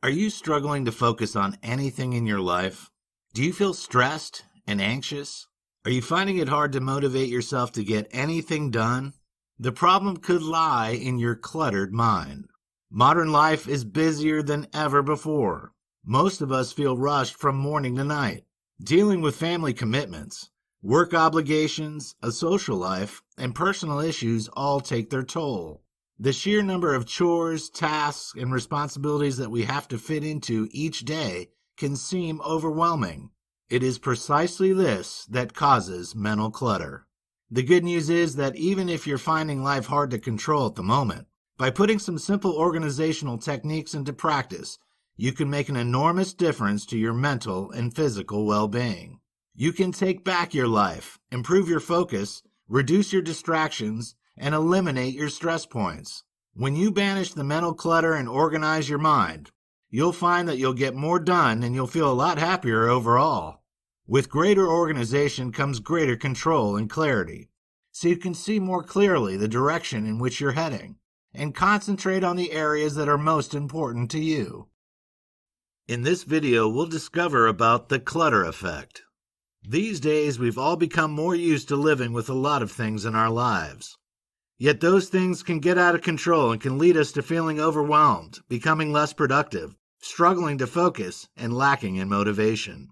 Are you struggling to focus on anything in your life? Do you feel stressed and anxious? Are you finding it hard to motivate yourself to get anything done? The problem could lie in your cluttered mind. Modern life is busier than ever before. Most of us feel rushed from morning to night, dealing with family commitments, work obligations, a social life, and personal issues all take their toll. The sheer number of chores, tasks, and responsibilities that we have to fit into each day can seem overwhelming. It is precisely this that causes mental clutter. The good news is that even if you're finding life hard to control at the moment, by putting some simple organizational techniques into practice, you can make an enormous difference to your mental and physical well-being. You can take back your life, improve your focus, reduce your distractions, and eliminate your stress points. When you banish the mental clutter and organize your mind, you'll find that you'll get more done and you'll feel a lot happier overall. With greater organization comes greater control and clarity, so you can see more clearly the direction in which you're heading and concentrate on the areas that are most important to you. In this video, we'll discover about the clutter effect. These days, we've all become more used to living with a lot of things in our lives. Yet those things can get out of control and can lead us to feeling overwhelmed, becoming less productive, struggling to focus, and lacking in motivation.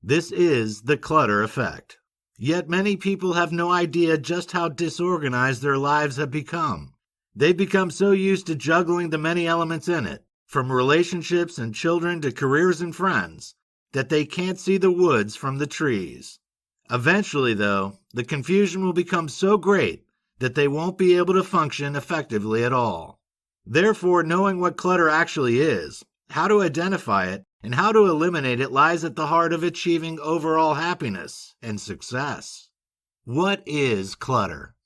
This is the clutter effect. Yet many people have no idea just how disorganized their lives have become. They've become so used to juggling the many elements in it, from relationships and children to careers and friends, that they can't see the woods from the trees. Eventually, though, the confusion will become so great that they won't be able to function effectively at all. Therefore, knowing what clutter actually is, how to identify it, and how to eliminate it lies at the heart of achieving overall happiness and success. What is clutter?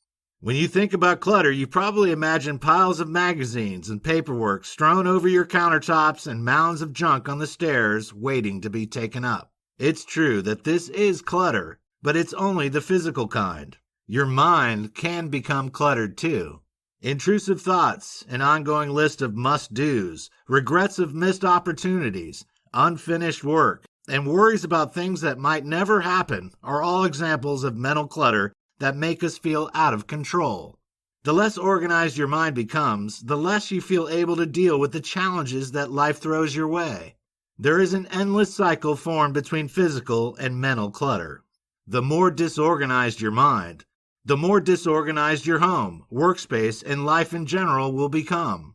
When you think about clutter, you probably imagine piles of magazines and paperwork strewn over your countertops and mounds of junk on the stairs waiting to be taken up. It's true that this is clutter, but it's only the physical kind. Your mind can become cluttered too. Intrusive thoughts, an ongoing list of must-dos, regrets of missed opportunities, unfinished work, and worries about things that might never happen are all examples of mental clutter that make us feel out of control. The less organized your mind becomes, the less you feel able to deal with the challenges that life throws your way. There is an endless cycle formed between physical and mental clutter. The more disorganized your mind, the more disorganized your home, workspace, and life in general will become.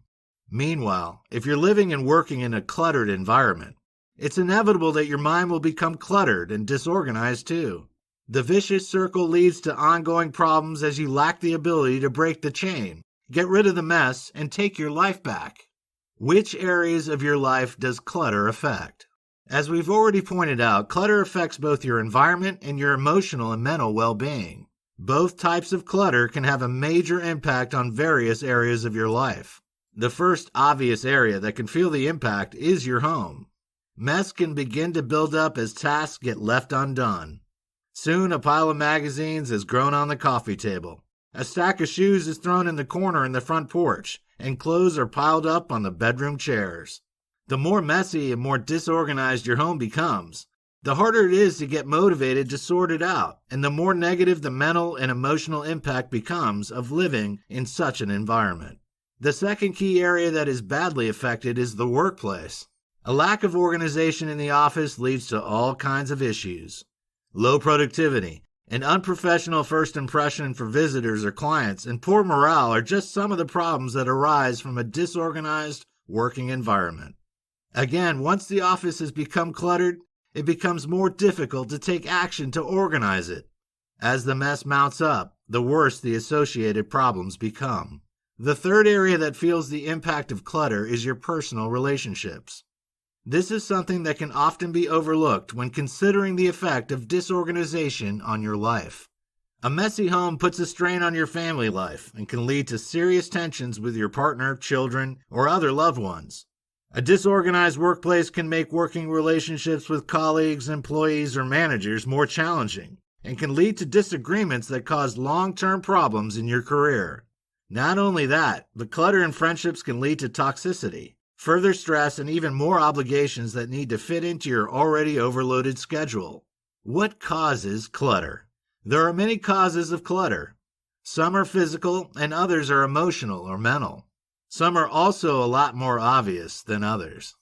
Meanwhile, if you're living and working in a cluttered environment, it's inevitable that your mind will become cluttered and disorganized too. The vicious circle leads to ongoing problems as you lack the ability to break the chain, get rid of the mess, and take your life back. Which areas of your life does clutter affect? As we've already pointed out, clutter affects both your environment and your emotional and mental well-being. Both types of clutter can have a major impact on various areas of your life. The first obvious area that can feel the impact is your home. Mess can begin to build up as tasks get left undone. Soon a pile of magazines has grown on the coffee table. A stack of shoes is thrown in the corner in the front porch, and clothes are piled up on the bedroom chairs. The more messy and more disorganized your home becomes, the harder it is to get motivated to sort it out, and the more negative the mental and emotional impact becomes of living in such an environment. The second key area that is badly affected is the workplace. A lack of organization in the office leads to all kinds of issues. Low productivity, an unprofessional first impression for visitors or clients, and poor morale are just some of the problems that arise from a disorganized working environment. Again, once the office has become cluttered, it becomes more difficult to take action to organize it. As the mess mounts up, the worse the associated problems become. The third area that feels the impact of clutter is your personal relationships. This is something that can often be overlooked when considering the effect of disorganization on your life. A messy home puts a strain on your family life and can lead to serious tensions with your partner, children, or other loved ones. A disorganized workplace can make working relationships with colleagues, employees, or managers more challenging and can lead to disagreements that cause long-term problems in your career. Not only that, but clutter in friendships can lead to toxicity. further stress, and even more obligations that need to fit into your already overloaded schedule. What causes clutter? There are many causes of clutter. Some are physical and others are emotional or mental. Some are also a lot more obvious than others.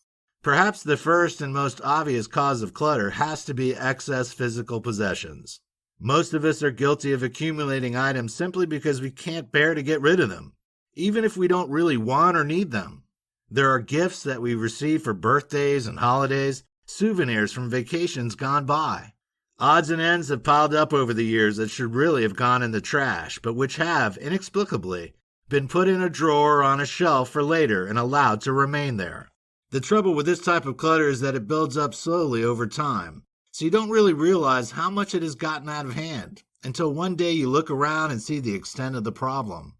Perhaps the first and most obvious cause of clutter has to be excess physical possessions. Most of us are guilty of accumulating items simply because we can't bear to get rid of them, even if we don't really want or need them. There are gifts that we receive for birthdays and holidays, souvenirs from vacations gone by. Odds and ends have piled up over the years that should really have gone in the trash, but which have, inexplicably, been put in a drawer or on a shelf for later and allowed to remain there. The trouble with this type of clutter is that it builds up slowly over time, so you don't really realize how much it has gotten out of hand until one day you look around and see the extent of the problem.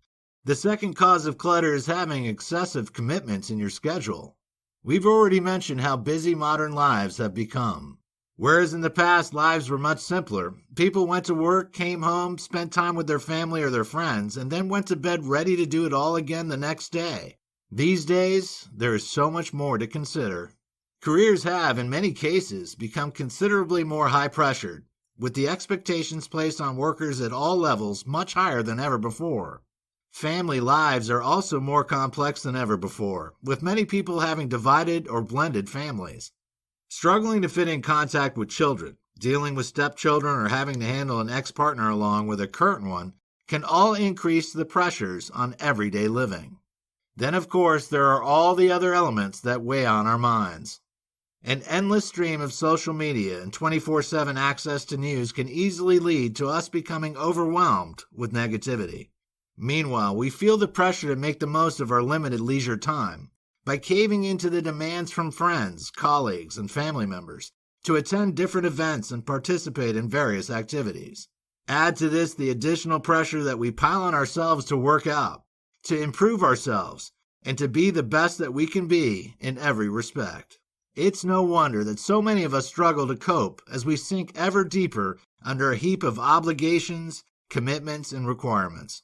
The second cause of clutter is having excessive commitments in your schedule. We've already mentioned how busy modern lives have become. Whereas in the past, lives were much simpler. People went to work, came home, spent time with their family or their friends, and then went to bed ready to do it all again the next day. These days, there is so much more to consider. Careers have, in many cases, become considerably more high-pressured, with the expectations placed on workers at all levels much higher than ever before. Family lives are also more complex than ever before, with many people having divided or blended families. Struggling to fit in contact with children, dealing with stepchildren, or having to handle an ex-partner along with a current one can all increase the pressures on everyday living. Then, of course, there are all the other elements that weigh on our minds. An endless stream of social media and 24/7 access to news can easily lead to us becoming overwhelmed with negativity. Meanwhile, we feel the pressure to make the most of our limited leisure time by caving into the demands from friends, colleagues, and family members to attend different events and participate in various activities. Add to this the additional pressure that we pile on ourselves to work out, to improve ourselves, and to be the best that we can be in every respect. It's no wonder that so many of us struggle to cope as we sink ever deeper under a heap of obligations, commitments, and requirements.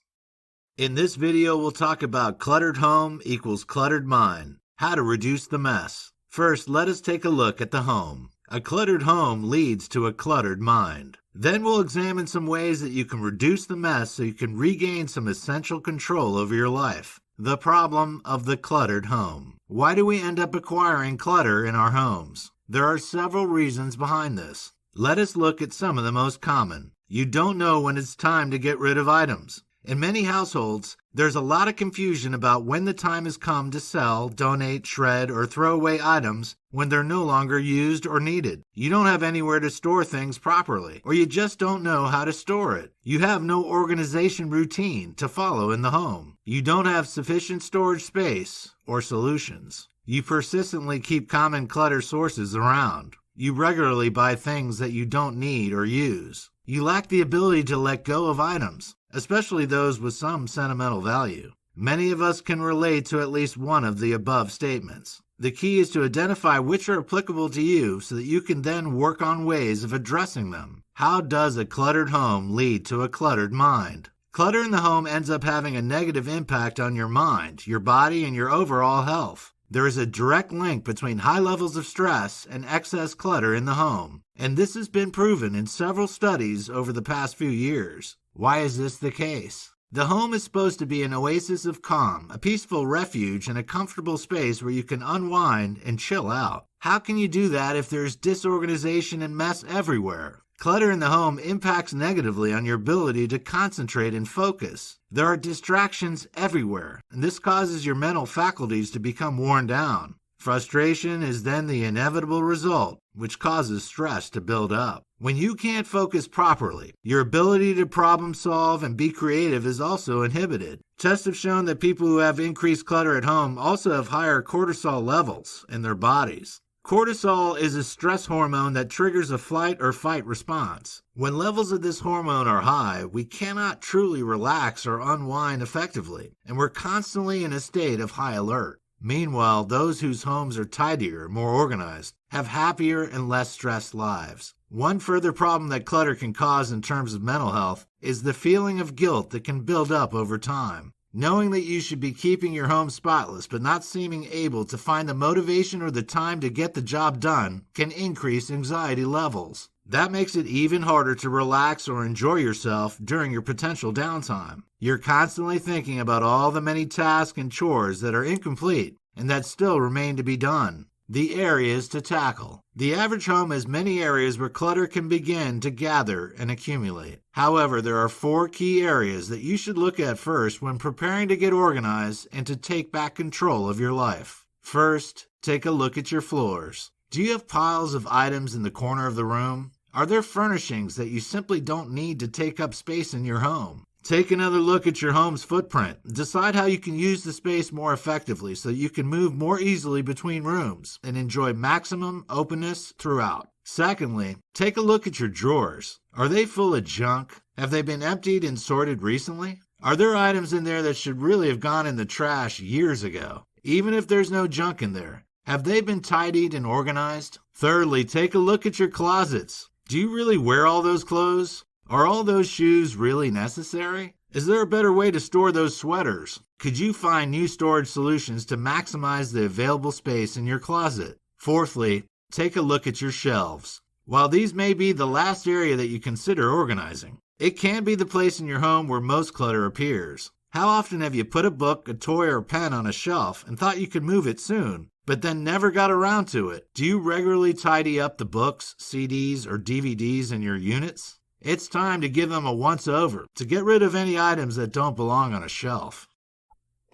In this video, we'll talk about cluttered home equals cluttered mind, how to reduce the mess. First, let us take a look at the home. A cluttered home leads to a cluttered mind. Then we'll examine some ways that you can reduce the mess so you can regain some essential control over your life. The problem of the cluttered home. Why do we end up acquiring clutter in our homes? There are several reasons behind this. Let us look at some of the most common. You don't know when it's time to get rid of items. In many households, there's a lot of confusion about when the time has come to sell, donate, shred, or throw away items when they're no longer used or needed. You don't have anywhere to store things properly, or you just don't know how to store it. You have no organization routine to follow in the home. You don't have sufficient storage space or solutions. You persistently keep common clutter sources around. You regularly buy things that you don't need or use. You lack the ability to let go of items, especially those with some sentimental value. Many of us can relate to at least one of the above statements. The key is to identify which are applicable to you so that you can then work on ways of addressing them. How does a cluttered home lead to a cluttered mind? Clutter in the home ends up having a negative impact on your mind, your body, and your overall health. There is a direct link between high levels of stress and excess clutter in the home, and this has been proven in several studies over the past few years. Why is this the case? The home is supposed to be an oasis of calm, a peaceful refuge, and a comfortable space where you can unwind and chill out. How can you do that if there's disorganization and mess everywhere? Clutter in the home impacts negatively on your ability to concentrate and focus. There are distractions everywhere, and this causes your mental faculties to become worn down. Frustration is then the inevitable result, which causes stress to build up. When you can't focus properly, your ability to problem solve and be creative is also inhibited. Tests have shown that people who have increased clutter at home also have higher cortisol levels in their bodies. Cortisol is a stress hormone that triggers a flight or fight response. When levels of this hormone are high, we cannot truly relax or unwind effectively, and we're constantly in a state of high alert. Meanwhile, those whose homes are tidier, more organized, have happier and less stressed lives. One further problem that clutter can cause in terms of mental health is the feeling of guilt that can build up over time. Knowing that you should be keeping your home spotless but not seeming able to find the motivation or the time to get the job done can increase anxiety levels. That makes it even harder to relax or enjoy yourself during your potential downtime. You're constantly thinking about all the many tasks and chores that are incomplete and that still remain to be done. The areas to tackle. The average home has many areas where clutter can begin to gather and accumulate. However, there are 4 key areas that you should look at first when preparing to get organized and to take back control of your life. First, take a look at your floors. Do you have piles of items in the corner of the room? Are there furnishings that you simply don't need to take up space in your home? Take another look at your home's footprint. Decide how you can use the space more effectively so you can move more easily between rooms and enjoy maximum openness throughout. Secondly, take a look at your drawers. Are they full of junk? Have they been emptied and sorted recently? Are there items in there that should really have gone in the trash years ago? Even if there's no junk in there, have they been tidied and organized? Thirdly, take a look at your closets. Do you really wear all those clothes? Are all those shoes really necessary? Is there a better way to store those sweaters? Could you find new storage solutions to maximize the available space in your closet? Fourthly, take a look at your shelves. While these may be the last area that you consider organizing, it can be the place in your home where most clutter appears. How often have you put a book, a toy, or a pen on a shelf and thought you could move it soon, but then never got around to it? Do you regularly tidy up the books, CDs, or DVDs in your units? It's time to give them a once-over to get rid of any items that don't belong on a shelf.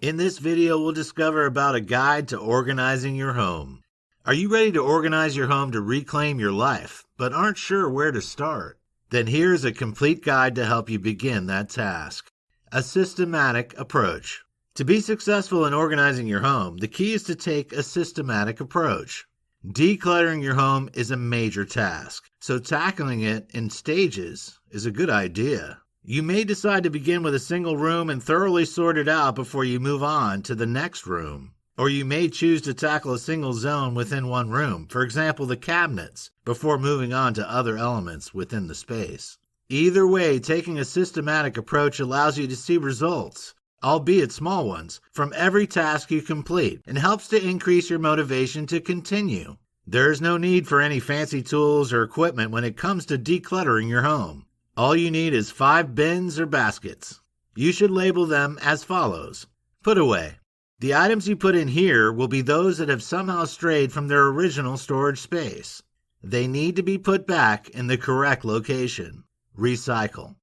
In this video, we'll discover about a guide to organizing your home. Are you ready to organize your home to reclaim your life, but aren't sure where to start? Then here's a complete guide to help you begin that task. A systematic approach. To be successful in organizing your home, the key is to take a systematic approach. Decluttering your home is a major task, so tackling it in stages is a good idea. You may decide to begin with a single room and thoroughly sort it out before you move on to the next room. Or you may choose to tackle a single zone within one room, for example the cabinets, before moving on to other elements within the space. Either way, taking a systematic approach allows you to see results, albeit small ones, from every task you complete and helps to increase your motivation to continue. There's no need for any fancy tools or equipment when it comes to decluttering your home. All you need is 5 bins or baskets. You should label them as follows. Put away. The items you put in here will be those that have somehow strayed from their original storage space. They need to be put back in the correct location. Recycle.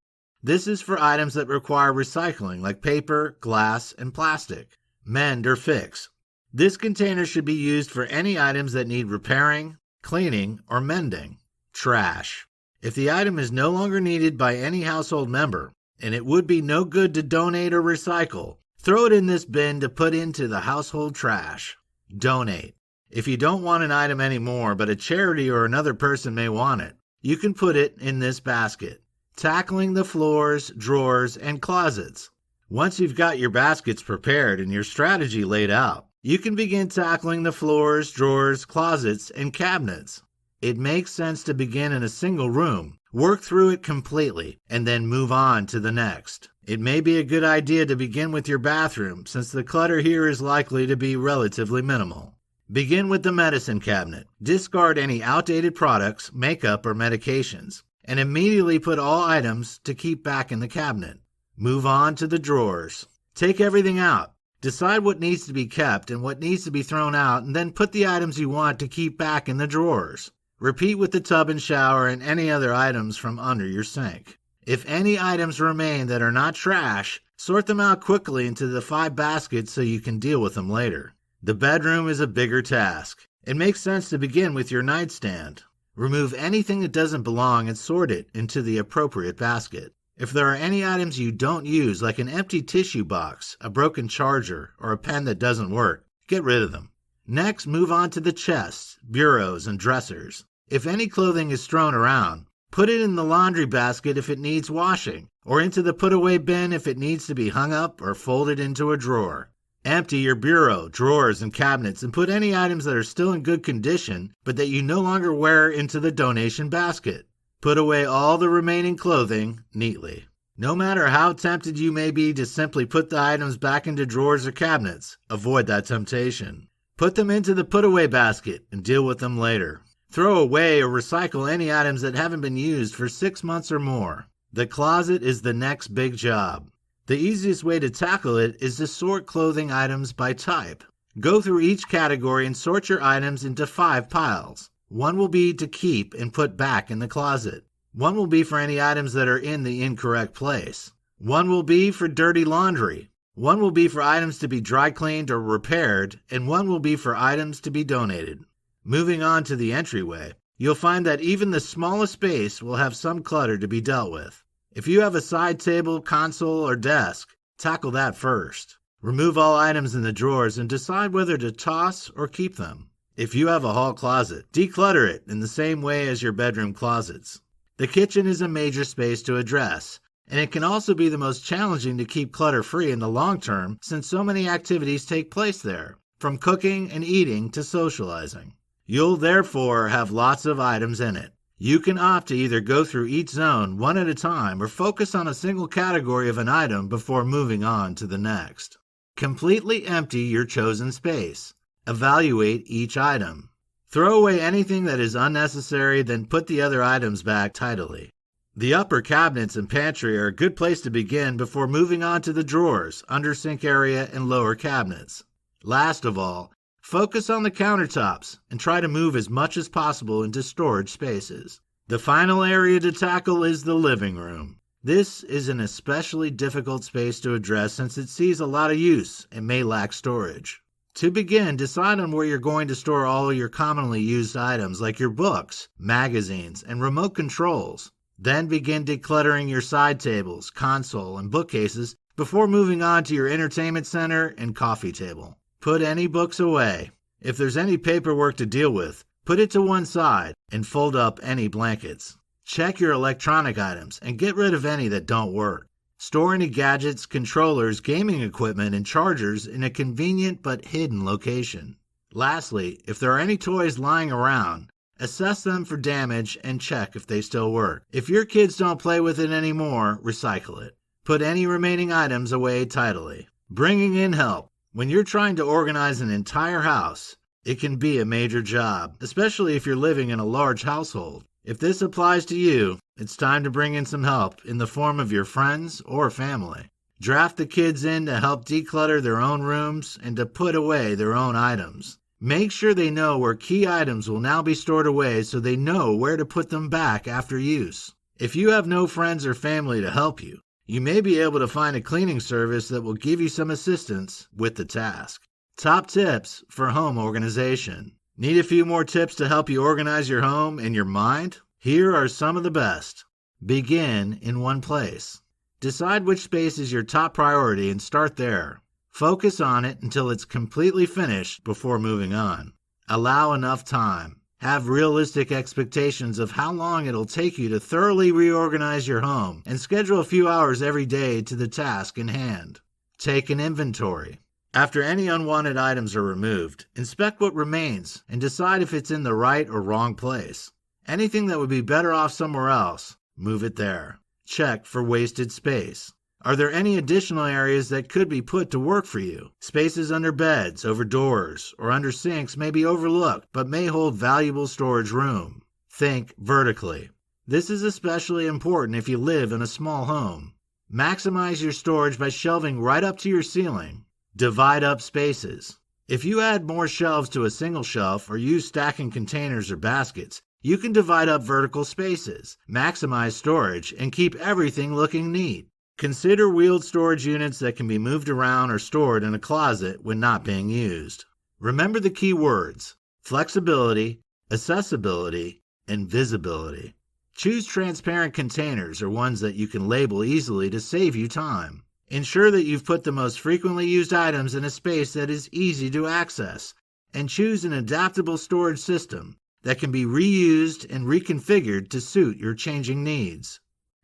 This is for items that require recycling like paper, glass, and plastic. Mend or fix. This container should be used for any items that need repairing, cleaning, or mending. Trash. If the item is no longer needed by any household member, and it would be no good to donate or recycle, throw it in this bin to put into the household trash. Donate. If you don't want an item anymore, but a charity or another person may want it, you can put it in this basket. Tackling the floors, drawers, and closets. Once you've got your baskets prepared and your strategy laid out, you can begin tackling the floors, drawers, closets, and cabinets. It makes sense to begin in a single room, work through it completely, and then move on to the next. It may be a good idea to begin with your bathroom, since the clutter here is likely to be relatively minimal. Begin with the medicine cabinet. Discard any outdated products, makeup, or medications, and immediately put all items to keep back in the cabinet. Move on to the drawers. Take everything out. Decide what needs to be kept and what needs to be thrown out, and then put the items you want to keep back in the drawers. Repeat with the tub and shower and any other items from under your sink. If any items remain that are not trash, sort them out quickly into the 5 baskets so you can deal with them later. The bedroom is a bigger task. It makes sense to begin with your nightstand. Remove anything that doesn't belong and sort it into the appropriate basket. If there are any items you don't use, like an empty tissue box, a broken charger, or a pen that doesn't work, get rid of them. Next, move on to the chests, bureaus, and dressers. If any clothing is thrown around, put it in the laundry basket if it needs washing, or into the put-away bin if it needs to be hung up or folded into a drawer. Empty your bureau, drawers, and cabinets and put any items that are still in good condition but that you no longer wear into the donation basket. Put away all the remaining clothing neatly. No matter how tempted you may be to simply put the items back into drawers or cabinets, avoid that temptation. Put them into the put-away basket and deal with them later. Throw away or recycle any items that haven't been used for 6 months or more. The closet is the next big job. The easiest way to tackle it is to sort clothing items by type. Go through each category and sort your items into 5 piles. One will be to keep and put back in the closet. One will be for any items that are in the incorrect place. One will be for dirty laundry. One will be for items to be dry cleaned or repaired, and one will be for items to be donated. Moving on to the entryway, you'll find that even the smallest space will have some clutter to be dealt with. If you have a side table, console, or desk, tackle that first. Remove all items in the drawers and decide whether to toss or keep them. If you have a hall closet, declutter it in the same way as your bedroom closets. The kitchen is a major space to address, and it can also be the most challenging to keep clutter-free in the long term since so many activities take place there, from cooking and eating to socializing. You'll therefore have lots of items in it. You can opt to either go through each zone one at a time or focus on a single category of an item before moving on to the next. Completely empty your chosen space. Evaluate each item. Throw away anything that is unnecessary, then put the other items back tidily. The upper cabinets and pantry are a good place to begin before moving on to the drawers, under sink area, and lower cabinets. Last of all, focus on the countertops and try to move as much as possible into storage spaces. The final area to tackle is the living room. This is an especially difficult space to address since it sees a lot of use and may lack storage. To begin, decide on where you're going to store all of your commonly used items like your books, magazines, and remote controls. Then begin decluttering your side tables, console, and bookcases before moving on to your entertainment center and coffee table. Put any books away. If there's any paperwork to deal with, put it to one side and fold up any blankets. Check your electronic items and get rid of any that don't work. Store any gadgets, controllers, gaming equipment, and chargers in a convenient but hidden location. Lastly, if there are any toys lying around, assess them for damage and check if they still work. If your kids don't play with it anymore, recycle it. Put any remaining items away tidily. Bringing in help. When you're trying to organize an entire house, it can be a major job, especially if you're living in a large household. If this applies to you, it's time to bring in some help in the form of your friends or family. Draft the kids in to help declutter their own rooms and to put away their own items. Make sure they know where key items will now be stored away so they know where to put them back after use. If you have no friends or family to help you, you may be able to find a cleaning service that will give you some assistance with the task. Top tips for home organization. Need a few more tips to help you organize your home and your mind? Here are some of the best. Begin in one place. Decide which space is your top priority and start there. Focus on it until it's completely finished before moving on. Allow enough time. Have realistic expectations of how long it'll take you to thoroughly reorganize your home and schedule a few hours every day to the task in hand. Take an inventory. After any unwanted items are removed, inspect what remains and decide if it's in the right or wrong place. Anything that would be better off somewhere else, move it there. Check for wasted space. Are there any additional areas that could be put to work for you? Spaces under beds, over doors, or under sinks may be overlooked but may hold valuable storage room. Think vertically. This is especially important if you live in a small home. Maximize your storage by shelving right up to your ceiling. Divide up spaces. If you add more shelves to a single shelf or use stacking containers or baskets, you can divide up vertical spaces, maximize storage, and keep everything looking neat. Consider wheeled storage units that can be moved around or stored in a closet when not being used. Remember the key words: flexibility, accessibility, and visibility. Choose transparent containers or ones that you can label easily to save you time. Ensure that you've put the most frequently used items in a space that is easy to access, and choose an adaptable storage system that can be reused and reconfigured to suit your changing needs.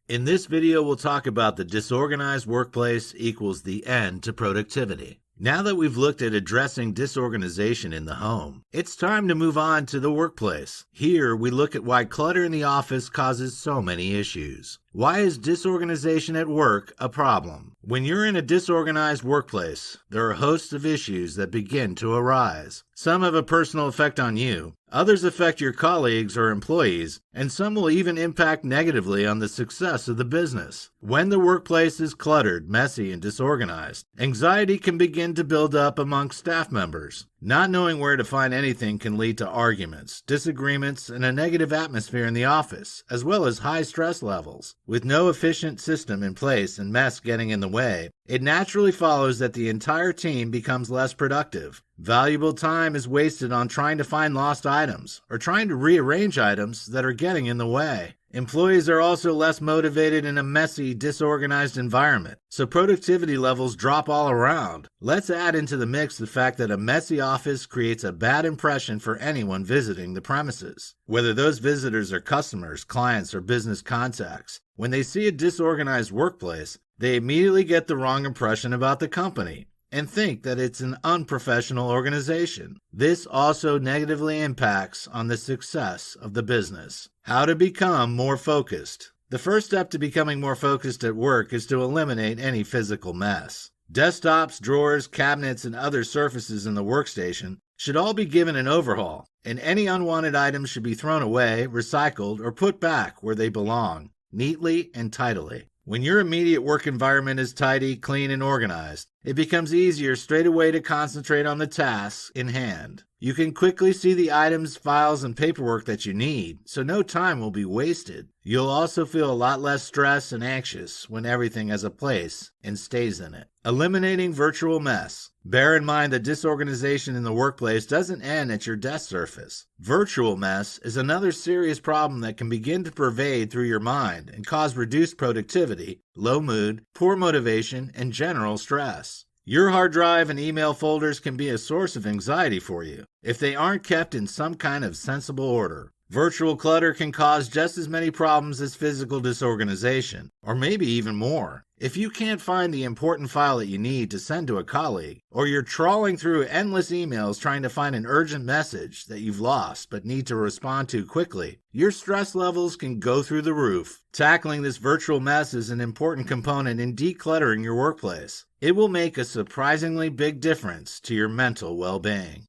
In this video, we'll talk about the disorganized workplace equals the end to productivity. Now that we've looked at addressing disorganization in the home, it's time to move on to the workplace. Here, we look at why clutter in the office causes so many issues. Why is disorganization at work a problem? When you're in a disorganized workplace, there are hosts of issues that begin to arise. Some have a personal effect on you, others affect your colleagues or employees, and some will even impact negatively on the success of the business. When the workplace is cluttered, messy, and disorganized, anxiety can begin to build up among staff members. Not knowing where to find anything can lead to arguments, disagreements, and a negative atmosphere in the office, as well as high stress levels. With no efficient system in place and mess getting in the way, it naturally follows that the entire team becomes less productive. Valuable time is wasted on trying to find lost items or trying to rearrange items that are getting in the way. Employees are also less motivated in a messy, disorganized environment, so productivity levels drop all around. Let's add into the mix the fact that a messy office creates a bad impression for anyone visiting the premises. Whether those visitors are customers, clients, or business contacts, when they see a disorganized workplace, they immediately get the wrong impression about the company and think that it's an unprofessional organization. This also negatively impacts on the success of the business. How to become more focused. The first step to becoming more focused at work is to eliminate any physical mess. Desktops, drawers, cabinets, and other surfaces in the workstation should all be given an overhaul, and any unwanted items should be thrown away, recycled, or put back where they belong, neatly and tidily. When your immediate work environment is tidy, clean, and organized, it becomes easier straight away to concentrate on the tasks in hand. You can quickly see the items, files, and paperwork that you need, so no time will be wasted. You'll also feel a lot less stressed and anxious when everything has a place and stays in it. Eliminating virtual mess. Bear in mind that disorganization in the workplace doesn't end at your desk surface. Virtual mess is another serious problem that can begin to pervade through your mind and cause reduced productivity, low mood, poor motivation, and general stress. Your hard drive and email folders can be a source of anxiety for you if they aren't kept in some kind of sensible order. Virtual clutter can cause just as many problems as physical disorganization, or maybe even more. If you can't find the important file that you need to send to a colleague, or you're trawling through endless emails trying to find an urgent message that you've lost but need to respond to quickly, your stress levels can go through the roof. Tackling this virtual mess is an important component in decluttering your workplace. It will make a surprisingly big difference to your mental well-being.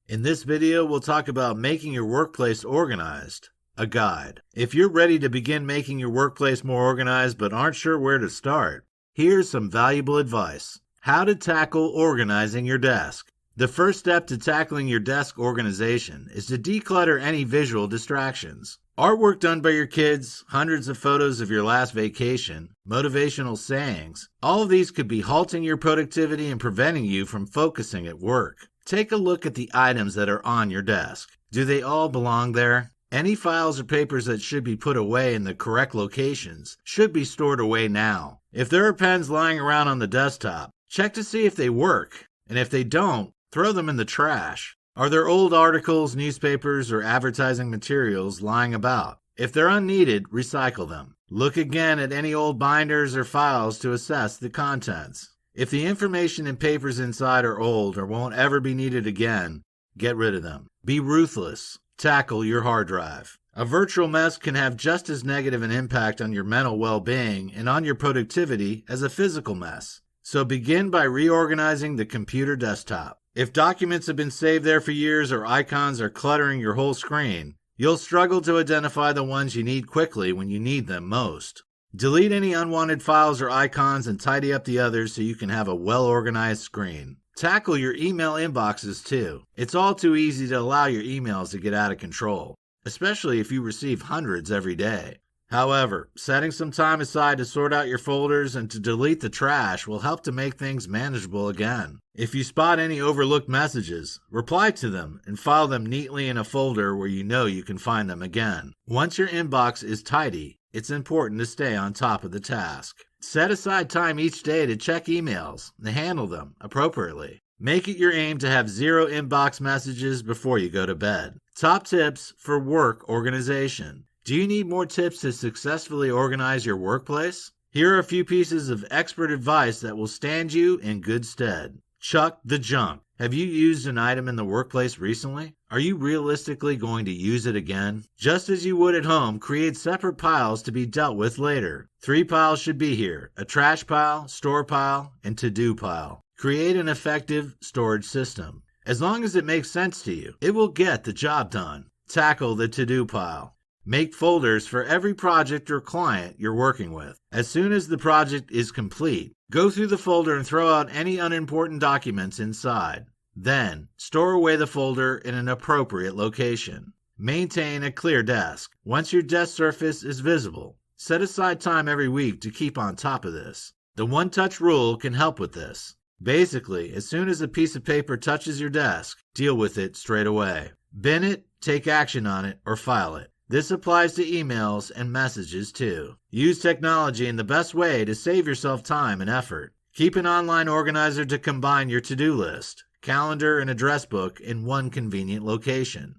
In this video, we'll talk about making your workplace organized, a guide. If you're ready to begin making your workplace more organized but aren't sure where to start, here's some valuable advice. How to tackle organizing your desk. The first step to tackling your desk organization is to declutter any visual distractions. Artwork done by your kids, hundreds of photos of your last vacation, motivational sayings, all of these could be halting your productivity and preventing you from focusing at work. Take a look at the items that are on your desk. Do they all belong there? Any files or papers that should be put away in the correct locations should be stored away now. If there are pens lying around on the desktop, check to see if they work, and if they don't, throw them in the trash. Are there old articles, newspapers, or advertising materials lying about? If they're unneeded, recycle them. Look again at any old binders or files to assess the contents. If the information and papers inside are old or won't ever be needed again, get rid of them. Be ruthless. Tackle your hard drive. A virtual mess can have just as negative an impact on your mental well-being and on your productivity as a physical mess. So begin by reorganizing the computer desktop. If documents have been saved there for years or icons are cluttering your whole screen, you'll struggle to identify the ones you need quickly when you need them most. Delete any unwanted files or icons and tidy up the others so you can have a well-organized screen. Tackle your email inboxes too. It's all too easy to allow your emails to get out of control, especially if you receive hundreds every day. However, setting some time aside to sort out your folders and to delete the trash will help to make things manageable again. If you spot any overlooked messages, reply to them and file them neatly in a folder where you know you can find them again. Once your inbox is tidy, it's important to stay on top of the task. Set aside time each day to check emails and handle them appropriately. Make it your aim to have 0 inbox messages before you go to bed. Top tips for work organization. Do you need more tips to successfully organize your workplace? Here are a few pieces of expert advice that will stand you in good stead. Chuck the junk. Have you used an item in the workplace recently? Are you realistically going to use it again? Just as you would at home, create separate piles to be dealt with later. 3 piles should be here: a trash pile, store pile, and to-do pile. Create an effective storage system. As long as it makes sense to you, it will get the job done. Tackle the to-do pile. Make folders for every project or client you're working with. As soon as the project is complete, go through the folder and throw out any unimportant documents inside. Then, store away the folder in an appropriate location. Maintain a clear desk. Once your desk surface is visible, set aside time every week to keep on top of this. The one-touch rule can help with this. Basically, as soon as a piece of paper touches your desk, deal with it straight away. Bin it, take action on it, or file it. This applies to emails and messages too. Use technology in the best way to save yourself time and effort. Keep an online organizer to combine your to-do list, calendar, and address book in one convenient location.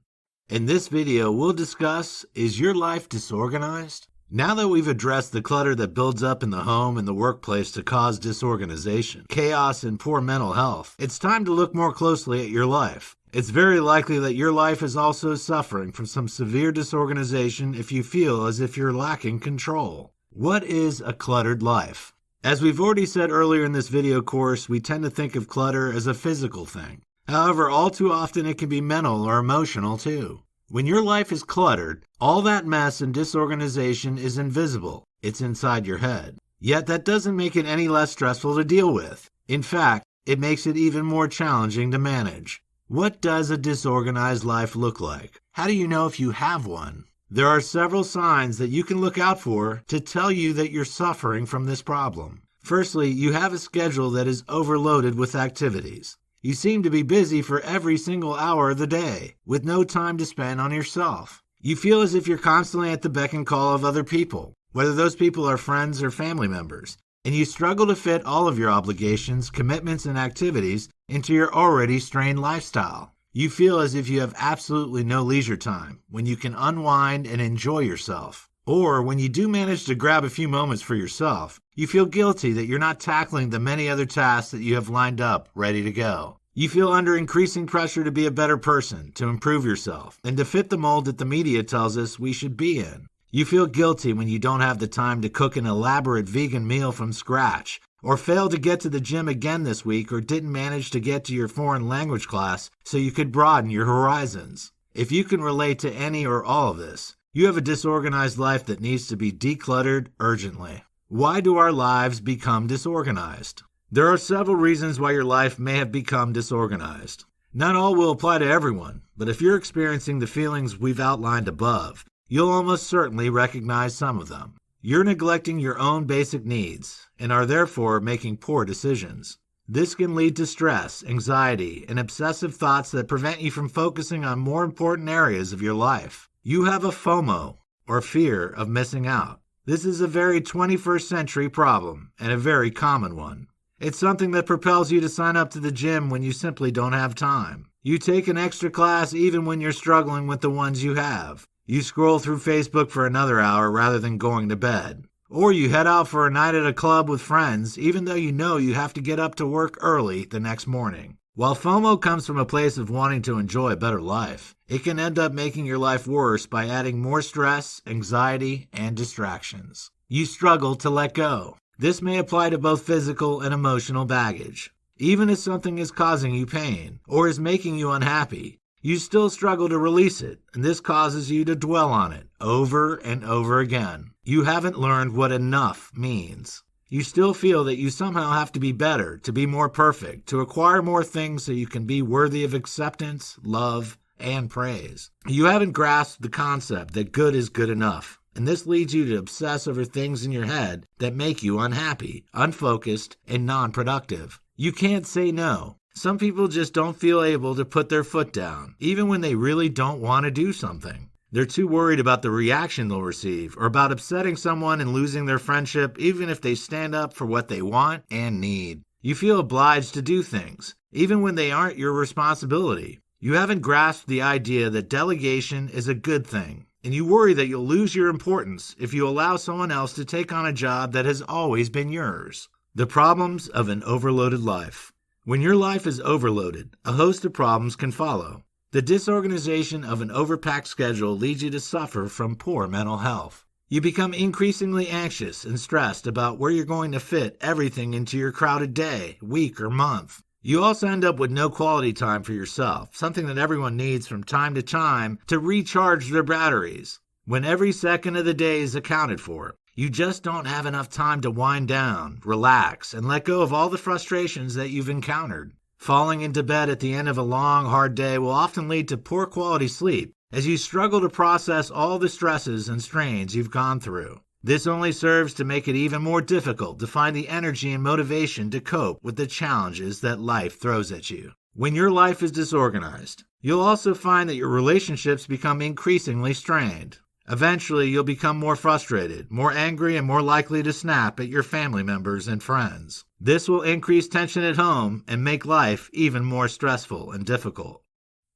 In this video, we'll discuss, is your life disorganized? Now that we've addressed the clutter that builds up in the home and the workplace to cause disorganization, chaos, and poor mental health, it's time to look more closely at your life. It's very likely that your life is also suffering from some severe disorganization if you feel as if you're lacking control. What is a cluttered life? As we've already said earlier in this video course, we tend to think of clutter as a physical thing. However, all too often it can be mental or emotional too. When your life is cluttered, all that mess and disorganization is invisible. It's inside your head. Yet that doesn't make it any less stressful to deal with. In fact, it makes it even more challenging to manage. What does a disorganized life look like? How do you know if you have one? There are several signs that you can look out for to tell you that you're suffering from this problem. Firstly, you have a schedule that is overloaded with activities. You seem to be busy for every single hour of the day, with no time to spend on yourself. You feel as if you're constantly at the beck and call of other people, whether those people are friends or family members, and you struggle to fit all of your obligations, commitments, and activities into your already strained lifestyle. You feel as if you have absolutely no leisure time when you can unwind and enjoy yourself. Or when you do manage to grab a few moments for yourself, you feel guilty that you're not tackling the many other tasks that you have lined up ready to go. You feel under increasing pressure to be a better person, to improve yourself, and to fit the mold that the media tells us we should be in. You feel guilty when you don't have the time to cook an elaborate vegan meal from scratch, or fail to get to the gym again this week, or didn't manage to get to your foreign language class so you could broaden your horizons. If you can relate to any or all of this, you have a disorganized life that needs to be decluttered urgently. Why do our lives become disorganized? There are several reasons why your life may have become disorganized. Not all will apply to everyone, but if you're experiencing the feelings we've outlined above, you'll almost certainly recognize some of them. You're neglecting your own basic needs and are therefore making poor decisions. This can lead to stress, anxiety, and obsessive thoughts that prevent you from focusing on more important areas of your life. You have a FOMO, or fear of missing out. This is a very 21st century problem and a very common one. It's something that propels you to sign up to the gym when you simply don't have time. You take an extra class even when you're struggling with the ones you have. You scroll through Facebook for another hour rather than going to bed. Or you head out for a night at a club with friends even though you know you have to get up to work early the next morning. While FOMO comes from a place of wanting to enjoy a better life, it can end up making your life worse by adding more stress, anxiety, and distractions. You struggle to let go. This may apply to both physical and emotional baggage. Even if something is causing you pain or is making you unhappy, you still struggle to release it, and this causes you to dwell on it over and over again. You haven't learned what enough means. You still feel that you somehow have to be better, to be more perfect, to acquire more things so you can be worthy of acceptance, love, and praise. You haven't grasped the concept that good is good enough, and this leads you to obsess over things in your head that make you unhappy, unfocused, and non-productive. You can't say no. Some people just don't feel able to put their foot down, even when they really don't want to do something. They're too worried about the reaction they'll receive or about upsetting someone and losing their friendship even if they stand up for what they want and need. You feel obliged to do things, even when they aren't your responsibility. You haven't grasped the idea that delegation is a good thing, and you worry that you'll lose your importance if you allow someone else to take on a job that has always been yours. The problems of an overloaded life. When your life is overloaded, a host of problems can follow. The disorganization of an overpacked schedule leads you to suffer from poor mental health. You become increasingly anxious and stressed about where you're going to fit everything into your crowded day, week, or month. You also end up with no quality time for yourself, something that everyone needs from time to time to recharge their batteries. When every second of the day is accounted for, you just don't have enough time to wind down, relax, and let go of all the frustrations that you've encountered. Falling into bed at the end of a long, hard day will often lead to poor quality sleep as you struggle to process all the stresses and strains you've gone through. This only serves to make it even more difficult to find the energy and motivation to cope with the challenges that life throws at you. When your life is disorganized, you'll also find that your relationships become increasingly strained. Eventually, you'll become more frustrated, more angry, and more likely to snap at your family members and friends. This will increase tension at home and make life even more stressful and difficult.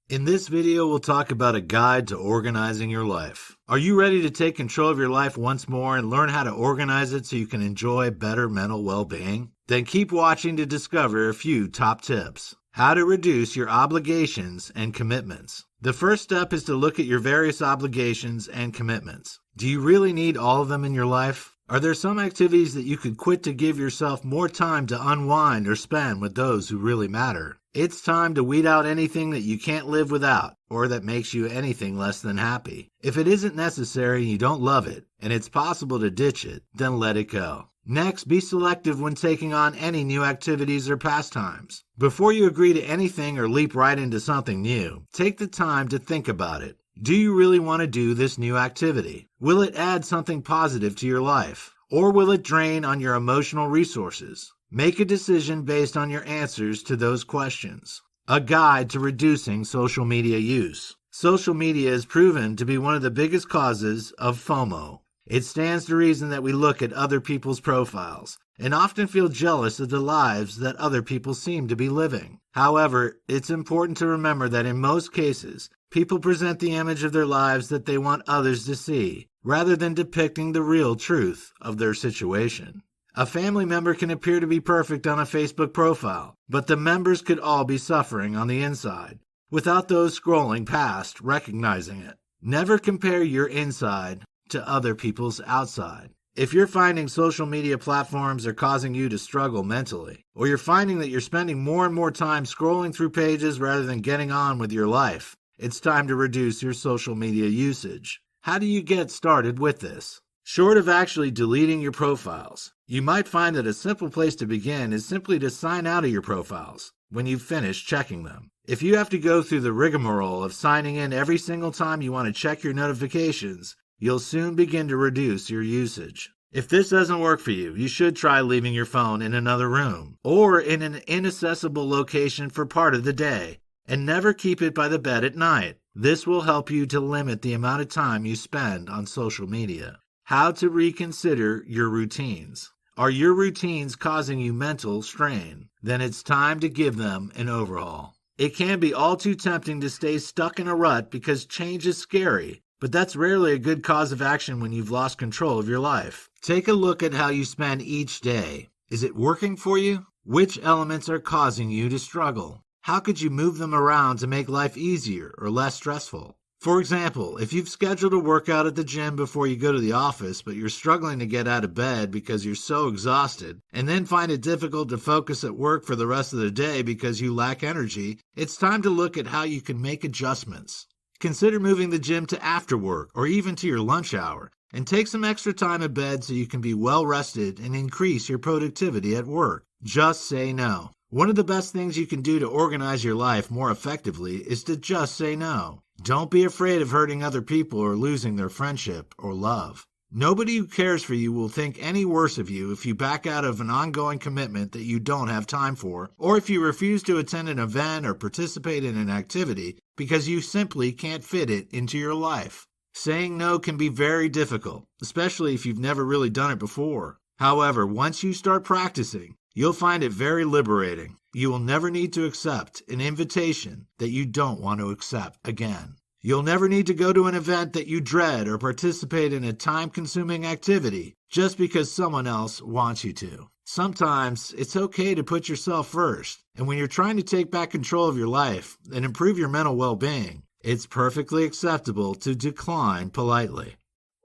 In this video, we'll talk about a guide to organizing your life. Are you ready to take control of your life once more and learn how to organize it so you can enjoy better mental well-being? Then keep watching to discover a few top tips. How to reduce your obligations and commitments. The first step is to look at your various obligations and commitments. Do you really need all of them in your life? Are there some activities that you could quit to give yourself more time to unwind or spend with those who really matter? It's time to weed out anything that you can't live without or that makes you anything less than happy. If it isn't necessary and you don't love it, and it's possible to ditch it, then let it go. Next, be selective when taking on any new activities or pastimes. Before you agree to anything or leap right into something new, take the time to think about it. Do you really want to do this new activity? Will it add something positive to your life? Or will it drain on your emotional resources? Make a decision based on your answers to those questions. A guide to reducing social media use. Social media is proven to be one of the biggest causes of FOMO. It stands to reason that we look at other people's profiles and often feel jealous of the lives that other people seem to be living. However, it's important to remember that in most cases, people present the image of their lives that they want others to see, rather than depicting the real truth of their situation. A family member can appear to be perfect on a Facebook profile, but the members could all be suffering on the inside, without those scrolling past recognizing it. Never compare your inside to other people's outside. If you're finding social media platforms are causing you to struggle mentally, or you're finding that you're spending more and more time scrolling through pages rather than getting on with your life, it's time to reduce your social media usage. How do you get started with this? Short of actually deleting your profiles, you might find that a simple place to begin is simply to sign out of your profiles when you've finished checking them. If you have to go through the rigmarole of signing in every single time you want to check your notifications, you'll soon begin to reduce your usage. If this doesn't work for you, you should try leaving your phone in another room or in an inaccessible location for part of the day, and never keep it by the bed at night. This will help you to limit the amount of time you spend on social media. How to reconsider your routines. Are your routines causing you mental strain? Then it's time to give them an overhaul. It can be all too tempting to stay stuck in a rut because change is scary, but that's rarely a good cause of action when you've lost control of your life. Take a look at how you spend each day. Is it working for you? Which elements are causing you to struggle? How could you move them around to make life easier or less stressful? For example, if you've scheduled a workout at the gym before you go to the office, but you're struggling to get out of bed because you're so exhausted, and then find it difficult to focus at work for the rest of the day because you lack energy, it's time to look at how you can make adjustments. Consider moving the gym to after work or even to your lunch hour, and take some extra time in bed so you can be well rested and increase your productivity at work. Just say no. One of the best things you can do to organize your life more effectively is to just say no. Don't be afraid of hurting other people or losing their friendship or love. Nobody who cares for you will think any worse of you if you back out of an ongoing commitment that you don't have time for, or if you refuse to attend an event or participate in an activity because you simply can't fit it into your life. Saying no can be very difficult, especially if you've never really done it before. However, once you start practicing, you'll find it very liberating. You will never need to accept an invitation that you don't want to accept again. You'll never need to go to an event that you dread or participate in a time-consuming activity just because someone else wants you to. Sometimes it's okay to put yourself first. And when you're trying to take back control of your life and improve your mental well-being, it's perfectly acceptable to decline politely.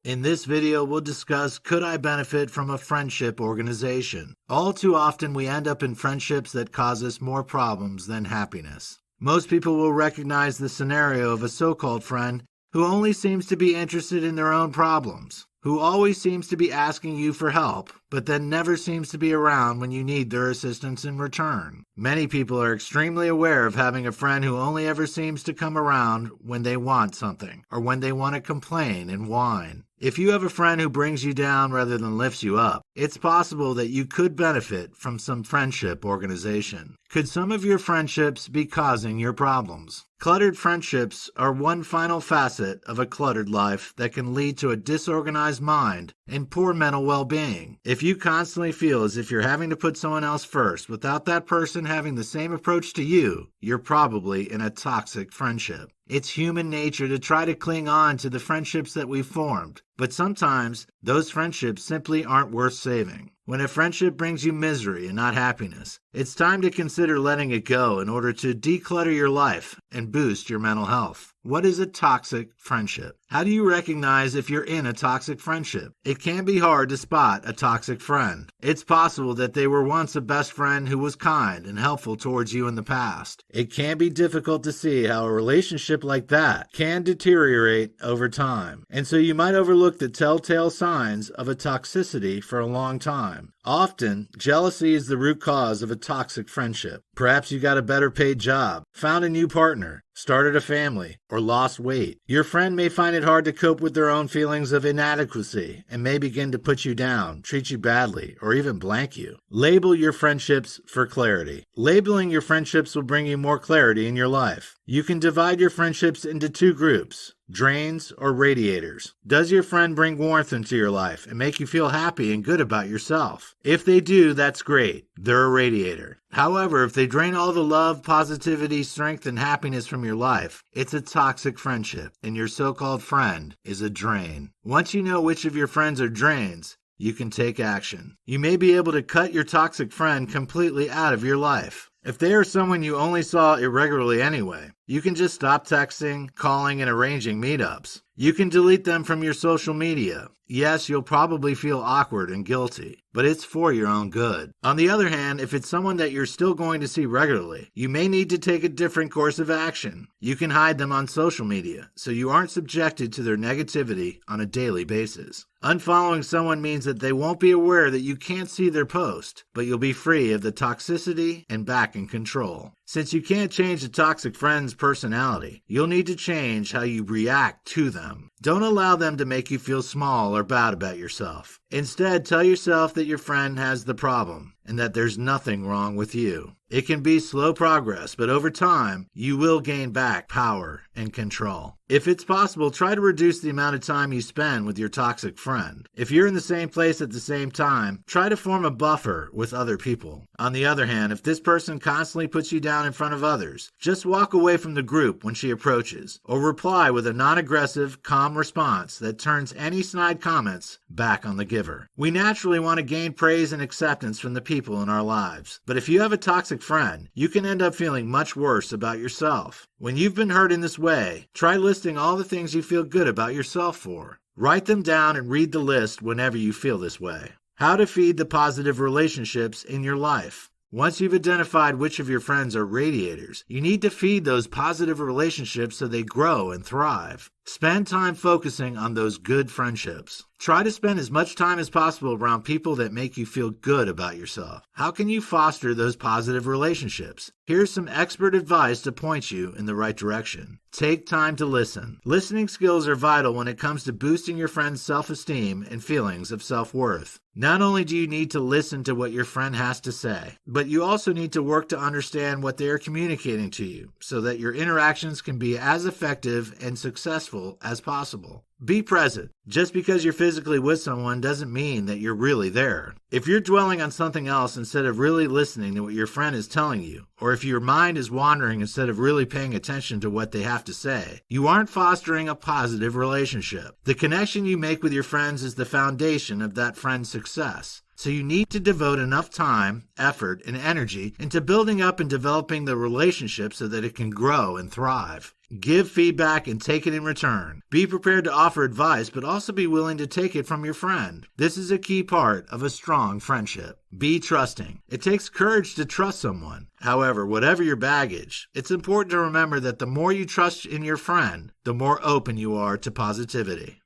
In this video, we'll discuss, could I benefit from a friendship organization? All too often, we end up in friendships that cause us more problems than happiness. Most people will recognize the scenario of a so-called friend who only seems to be interested in their own problems, who always seems to be asking you for help, but then never seems to be around when you need their assistance in return. Many people are extremely aware of having a friend who only ever seems to come around when they want something, or when they want to complain and whine. If you have a friend who brings you down rather than lifts you up, it's possible that you could benefit from some friendship organization. Could some of your friendships be causing your problems? Cluttered friendships are one final facet of a cluttered life that can lead to a disorganized mind and poor mental well-being. If you constantly feel as if you're having to put someone else first without that person having the same approach to you, you're probably in a toxic friendship. It's human nature to try to cling on to the friendships that we've formed, but sometimes those friendships simply aren't worth saving. When a friendship brings you misery and not happiness, it's time to consider letting it go in order to declutter your life and boost your mental health. What is a toxic friendship? How do you recognize if you're in a toxic friendship? It can be hard to spot a toxic friend. It's possible that they were once a best friend who was kind and helpful towards you in the past. It can be difficult to see how a relationship like that can deteriorate over time, and so you might overlook the telltale signs of a toxicity for a long time. Often, jealousy is the root cause of a toxic friendship. Perhaps you got a better paid job, found a new partner, started a family, or lost weight. Your friend may find it hard to cope with their own feelings of inadequacy and may begin to put you down, treat you badly, or even blank you. Label your friendships for clarity. Labeling your friendships will bring you more clarity in your life. You can divide your friendships into two groups: drains or radiators. Does your friend bring warmth into your life and make you feel happy and good about yourself? If they do, that's great. They're a radiator. However, if they drain all the love, positivity, strength, and happiness from your life, it's a toxic friendship, and your so-called friend is a drain. Once you know which of your friends are drains, you can take action. You may be able to cut your toxic friend completely out of your life. If they are someone you only saw irregularly anyway, you can just stop texting, calling, and arranging meetups. You can delete them from your social media. Yes, you'll probably feel awkward and guilty, but it's for your own good. On the other hand, if it's someone that you're still going to see regularly, you may need to take a different course of action. You can hide them on social media, so you aren't subjected to their negativity on a daily basis. Unfollowing someone means that they won't be aware that you can't see their post, but you'll be free of the toxicity and back in control. Since you can't change a toxic friend's personality, you'll need to change how you react to them. Don't allow them to make you feel small or bad about yourself. Instead, tell yourself that your friend has the problem and that there's nothing wrong with you. It can be slow progress, but over time, you will gain back power and control. If it's possible, try to reduce the amount of time you spend with your toxic friend. If you're in the same place at the same time, try to form a buffer with other people. On the other hand, if this person constantly puts you down in front of others, just walk away from the group when she approaches, or reply with a non-aggressive, calm response that turns any snide comments back on the giver. We naturally want to gain praise and acceptance from the people in our lives, but if you have a toxic friend, you can end up feeling much worse about yourself. When you've been hurt in this way, try listing all the things you feel good about yourself for. Write them down and read the list whenever you feel this way. How to feed the positive relationships in your life. Once you've identified which of your friends are radiators, you need to feed those positive relationships so they grow and thrive. Spend time focusing on those good friendships. Try to spend as much time as possible around people that make you feel good about yourself. How can you foster those positive relationships? Here's some expert advice to point you in the right direction. Take time to listen. Listening skills are vital when it comes to boosting your friend's self-esteem and feelings of self-worth. Not only do you need to listen to what your friend has to say, but you also need to work to understand what they are communicating to you so that your interactions can be as effective and successful as possible. Be present. Just because you're physically with someone doesn't mean that you're really there. If you're dwelling on something else instead of really listening to what your friend is telling you, or if your mind is wandering instead of really paying attention to what they have to say, you aren't fostering a positive relationship. The connection you make with your friends is the foundation of that friend's success. So you need to devote enough time, effort, and energy into building up and developing the relationship so that it can grow and thrive. Give feedback and take it in return. Be prepared to offer advice, but also be willing to take it from your friend. This is a key part of a strong friendship. Be trusting. It takes courage to trust someone. However, whatever your baggage, it's important to remember that the more you trust in your friend, the more open you are to positivity.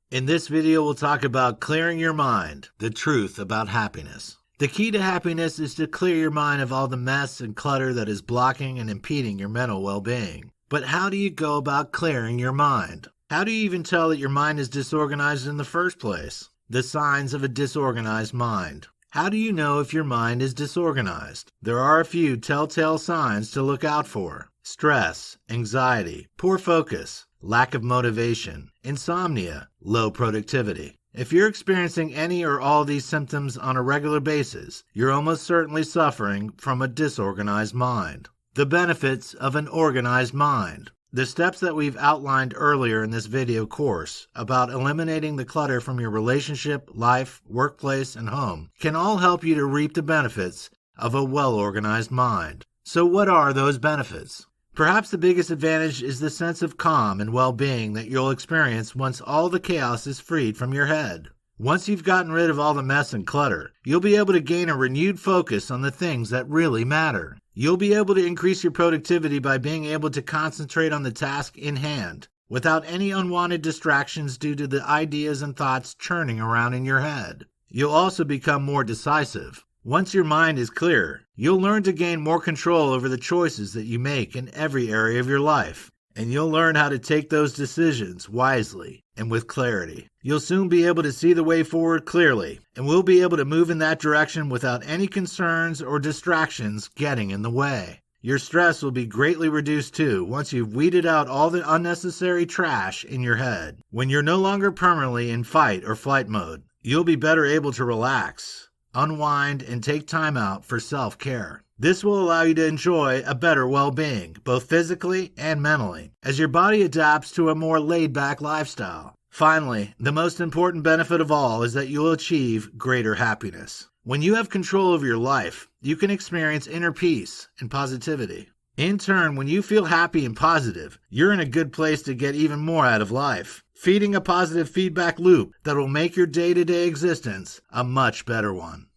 In this video, we'll talk about clearing your mind, the truth about happiness. The key to happiness is to clear your mind of all the mess and clutter that is blocking and impeding your mental well-being. But how do you go about clearing your mind? How do you even tell that your mind is disorganized in the first place? The signs of a disorganized mind. How do you know if your mind is disorganized? There are a few telltale signs to look out for. Stress, anxiety, poor focus, lack of motivation, insomnia, low productivity. If you're experiencing any or all these symptoms on a regular basis, you're almost certainly suffering from a disorganized mind. The benefits of an organized mind. The steps that we've outlined earlier in this video course about eliminating the clutter from your relationship, life, workplace, and home can all help you to reap the benefits of a well-organized mind. So what are those benefits? Perhaps the biggest advantage is the sense of calm and well-being that you'll experience once all the chaos is freed from your head. Once you've gotten rid of all the mess and clutter, you'll be able to gain a renewed focus on the things that really matter. You'll be able to increase your productivity by being able to concentrate on the task in hand without any unwanted distractions due to the ideas and thoughts churning around in your head. You'll also become more decisive. Once your mind is clear, you'll learn to gain more control over the choices that you make in every area of your life, and you'll learn how to take those decisions wisely and with clarity. You'll soon be able to see the way forward clearly, and we'll be able to move in that direction without any concerns or distractions getting in the way. Your stress will be greatly reduced too once you've weeded out all the unnecessary trash in your head. When you're no longer permanently in fight or flight mode, you'll be better able to relax, unwind, and take time out for self-care. This will allow you to enjoy a better well-being, both physically and mentally, as your body adapts to a more laid-back lifestyle. Finally, the most important benefit of all is that you'll achieve greater happiness. When you have control of your life, you can experience inner peace and positivity. In turn, when you feel happy and positive, you're in a good place to get even more out of life, feeding a positive feedback loop that will make your day-to-day existence a much better one.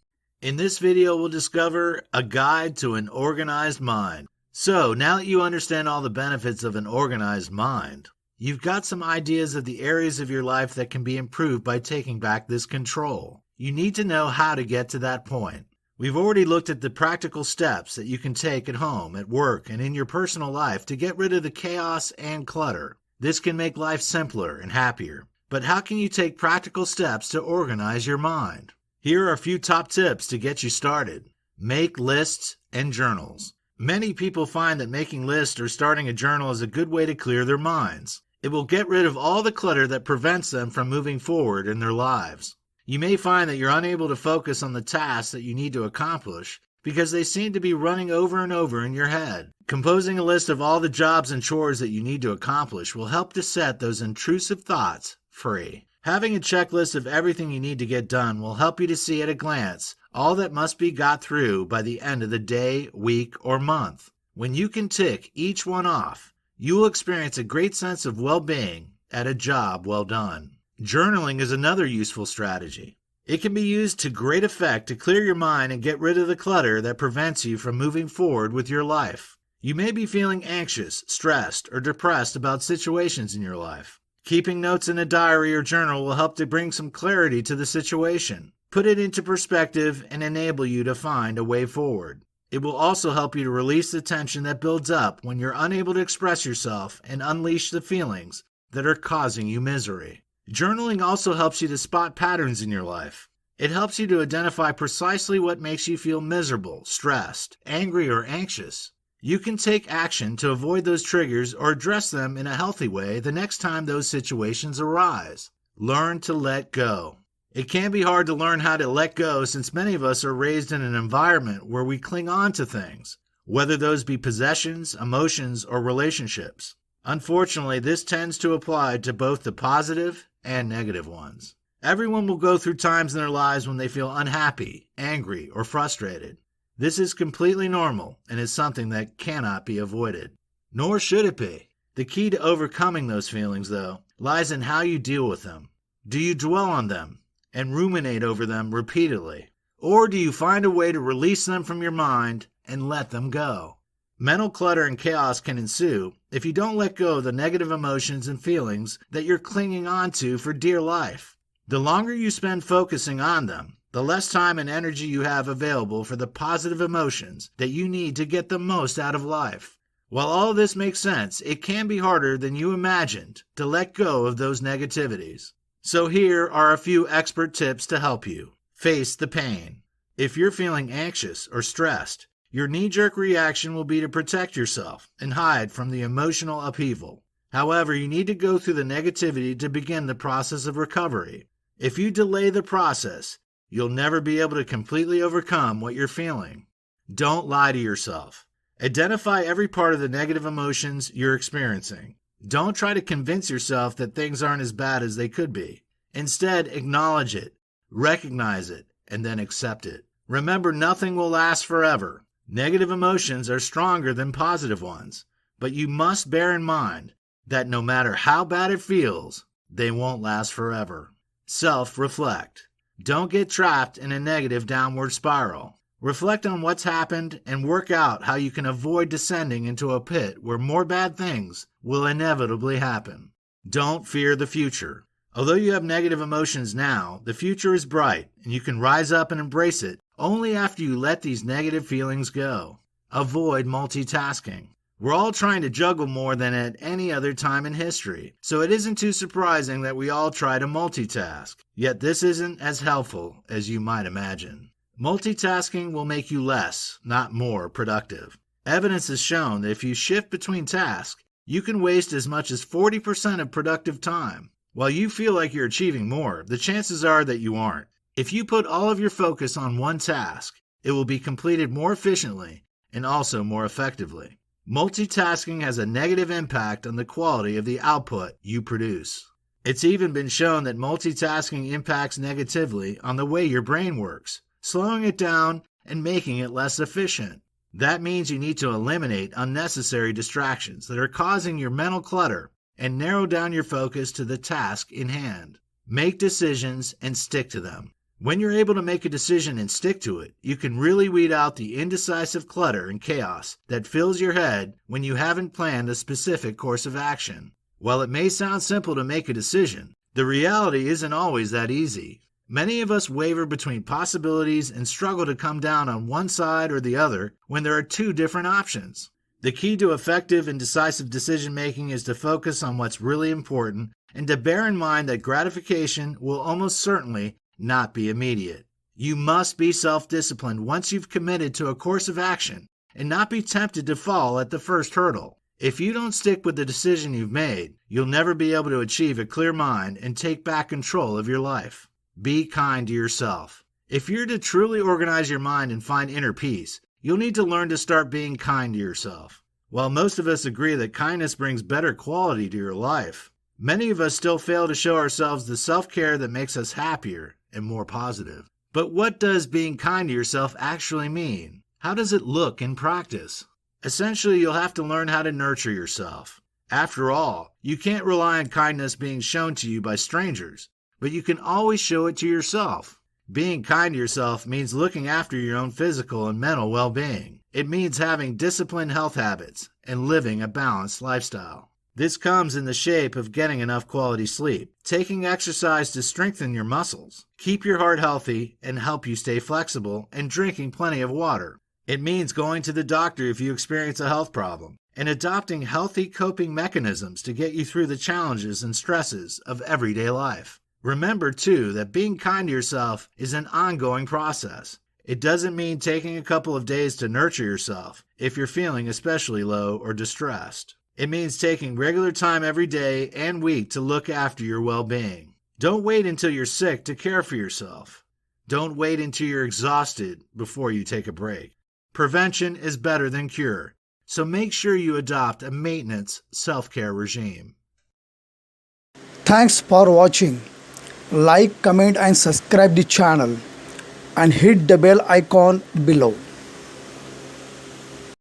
In this video, we'll discover a guide to an organized mind. So, now that you understand all the benefits of an organized mind, you've got some ideas of the areas of your life that can be improved by taking back this control. You need to know how to get to that point. We've already looked at the practical steps that you can take at home, at work, and in your personal life to get rid of the chaos and clutter. This can make life simpler and happier. But how can you take practical steps to organize your mind? Here are a few top tips to get you started. Make lists and journals. Many people find that making lists or starting a journal is a good way to clear their minds. It will get rid of all the clutter that prevents them from moving forward in their lives. You may find that you're unable to focus on the tasks that you need to accomplish because they seem to be running over and over in your head. Composing a list of all the jobs and chores that you need to accomplish will help to set those intrusive thoughts free. Having a checklist of everything you need to get done will help you to see at a glance all that must be got through by the end of the day, week, or month. When you can tick each one off, you will experience a great sense of well-being at a job well done. Journaling is another useful strategy. It can be used to great effect to clear your mind and get rid of the clutter that prevents you from moving forward with your life. You may be feeling anxious, stressed, or depressed about situations in your life. Keeping notes in a diary or journal will help to bring some clarity to the situation, put it into perspective, and enable you to find a way forward. It will also help you to release the tension that builds up when you're unable to express yourself and unleash the feelings that are causing you misery. Journaling also helps you to spot patterns in your life. It helps you to identify precisely what makes you feel miserable, stressed, angry, or anxious. You can take action to avoid those triggers or address them in a healthy way the next time those situations arise. Learn to let go. It can be hard to learn how to let go since many of us are raised in an environment where we cling on to things, whether those be possessions, emotions, or relationships. Unfortunately, this tends to apply to both the positive and negative ones. Everyone will go through times in their lives when they feel unhappy, angry, or frustrated. This is completely normal and is something that cannot be avoided. Nor should it be. The key to overcoming those feelings, though, lies in how you deal with them. Do you dwell on them and ruminate over them repeatedly? Or do you find a way to release them from your mind and let them go? Mental clutter and chaos can ensue if you don't let go of the negative emotions and feelings that you're clinging on to for dear life. The longer you spend focusing on them, the less time and energy you have available for the positive emotions that you need to get the most out of life. While all this makes sense, it can be harder than you imagined to let go of those negativities. So here are a few expert tips to help you. Face the pain. If you're feeling anxious or stressed, your knee-jerk reaction will be to protect yourself and hide from the emotional upheaval. However, you need to go through the negativity to begin the process of recovery. If you delay the process, you'll never be able to completely overcome what you're feeling. Don't lie to yourself. Identify every part of the negative emotions you're experiencing. Don't try to convince yourself that things aren't as bad as they could be. Instead, acknowledge it, recognize it, and then accept it. Remember, nothing will last forever. Negative emotions are stronger than positive ones, but you must bear in mind that no matter how bad it feels, they won't last forever. Self-reflect. Don't get trapped in a negative downward spiral. Reflect on what's happened and work out how you can avoid descending into a pit where more bad things will inevitably happen. Don't fear the future. Although you have negative emotions now, the future is bright and you can rise up and embrace it only after you let these negative feelings go. Avoid multitasking. We're all trying to juggle more than at any other time in history, so it isn't too surprising that we all try to multitask. Yet this isn't as helpful as you might imagine. Multitasking will make you less, not more, productive. Evidence has shown that if you shift between tasks, you can waste as much as 40% of productive time. While you feel like you're achieving more, the chances are that you aren't. If you put all of your focus on one task, it will be completed more efficiently and also more effectively. Multitasking has a negative impact on the quality of the output you produce. It's even been shown that multitasking impacts negatively on the way your brain works, slowing it down and making it less efficient. That means you need to eliminate unnecessary distractions that are causing your mental clutter and narrow down your focus to the task in hand. Make decisions and stick to them. When you're able to make a decision and stick to it, you can really weed out the indecisive clutter and chaos that fills your head when you haven't planned a specific course of action. While it may sound simple to make a decision, the reality isn't always that easy. Many of us waver between possibilities and struggle to come down on one side or the other when there are two different options. The key to effective and decisive decision-making is to focus on what's really important and to bear in mind that gratification will almost certainly not be immediate. You must be self-disciplined once you've committed to a course of action and not be tempted to fall at the first hurdle. If you don't stick with the decision you've made, you'll never be able to achieve a clear mind and take back control of your life. Be kind to yourself. If you're to truly organize your mind and find inner peace, you'll need to learn to start being kind to yourself. While most of us agree that kindness brings better quality to your life, many of us still fail to show ourselves the self-care that makes us happier and more positive. But what does being kind to yourself actually mean? How does it look in practice? Essentially, you'll have to learn how to nurture yourself. After all, you can't rely on kindness being shown to you by strangers, but you can always show it to yourself. Being kind to yourself means looking after your own physical and mental well-being. It means having disciplined health habits and living a balanced lifestyle. This comes in the shape of getting enough quality sleep, taking exercise to strengthen your muscles, keep your heart healthy and help you stay flexible, and drinking plenty of water. It means going to the doctor if you experience a health problem, and adopting healthy coping mechanisms to get you through the challenges and stresses of everyday life. Remember, too, that being kind to yourself is an ongoing process. It doesn't mean taking a couple of days to nurture yourself if you're feeling especially low or distressed. It means taking regular time every day and week to look after your well-being. Don't wait until you're sick to care for yourself. Don't wait until you're exhausted before you take a break. Prevention is better than cure, so make sure you adopt a maintenance self-care regime. Thanks for watching. Like, comment and subscribe the channel and hit the bell icon below.